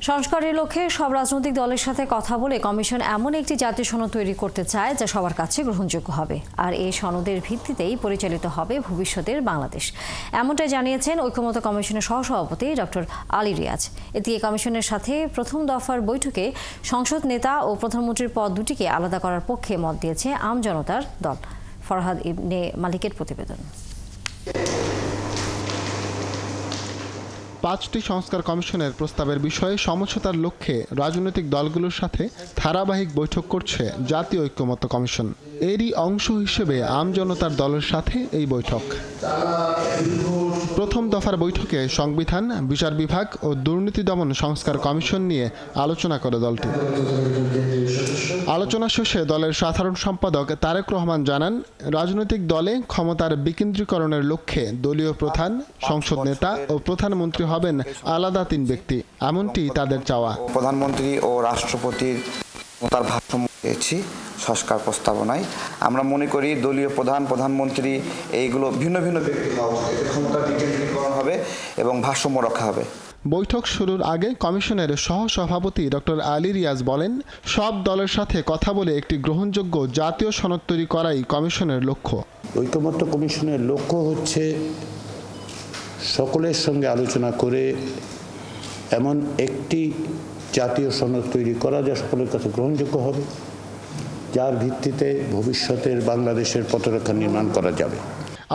সংস্কারের লক্ষ্যে সব রাজনৈতিক দলের সাথে কথা বলে কমিশন এমন একটি জাতীয় সনদ তৈরি করতে চায় যা সবার কাছে গ্রহণযোগ্য হবে, আর এই সনদের ভিত্তিতেই পরিচালিত হবে ভবিষ্যতের বাংলাদেশ। এমনটাই জানিয়েছেন ঐক্যমত্য কমিশনের সহসভাপতি ডক্টর আলী রিয়াজ। এদিকে কমিশনের সাথে প্রথম দফার বৈঠকে সংসদ নেতা ও প্রধানমন্ত্রীর পদ দুটিকে আলাদা করার পক্ষে মত দিয়েছে আম জনতার দল। ফরহাদ ইবনে মালিকের প্রতিবেদন। 5টি সংস্কার কমিশনের প্রস্তাবের বিষয়ে সমঝোতার লক্ষ্যে রাজনৈতিক দলগুলোর সাথে ধারাবাহিক বৈঠক করছে জাতীয় ঐক্যমত্য কমিশন। এরই অংশ হিসেবে আম জনতার দলের সাথে এই বৈঠক। প্রথম দফার বৈঠকে সংবিধান, বিচার বিভাগ ও দুর্নীতি দমন সংস্কার কমিশন নিয়ে আলোচনা করে দলটি। আলোচনা শেষে দলের সাধারণ সম্পাদক তারেক রহমান জানান, রাজনৈতিক দলে ক্ষমতার বিকেন্দ্রীকরণের লক্ষ্যে দলীয় প্রধান, সংসদ নেতা ও প্রধানমন্ত্রী হবেন আলাদা 3 ব্যক্তি, এমনটি তাদের চাওয়া। প্রধানমন্ত্রী ও রাষ্ট্রপতির তার ভারসাম্য পেয়েছি সংস্কার প্রস্তাবনায়। আমরা মনে করি দলীয় প্রধানমন্ত্রী এইগুলো ভিন্ন ভিন্ন ব্যক্তি ক্ষমতার বিকেন্দ্রীকরণ হবে এবং ভারসাম্য রক্ষা হবে। বৈঠক শুরুর আগে কমিশনের সহসভাপতি ডক্টর আলী রিয়াজ বলেন, সব দলের সাথে কথা বলে একটি গ্রহণযোগ্য জাতীয় সনদ তৈরি করাই কমিশনের লক্ষ্য। ঐক্যমত্য কমিশনের লক্ষ্য হচ্ছে সকলের সঙ্গে আলোচনা করে এমন একটি জাতীয় সনদ তৈরি করা যা সকলের কাছে গ্রহণযোগ্য হবে, যার ভিত্তিতে ভবিষ্যতের বাংলাদেশের পথরেখা নির্মাণ করা যাবে।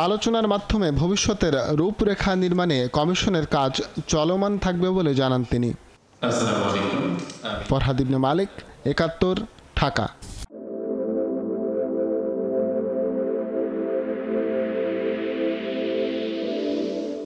আলোচনার মাধ্যমে ভবিষ্যতের রূপরেখা নির্মাণে কমিশনের কাজ চলমান থাকবে বলে জানান তিনি। ফরহাদ ইবনে মালিক, ৭১, ঢাকা।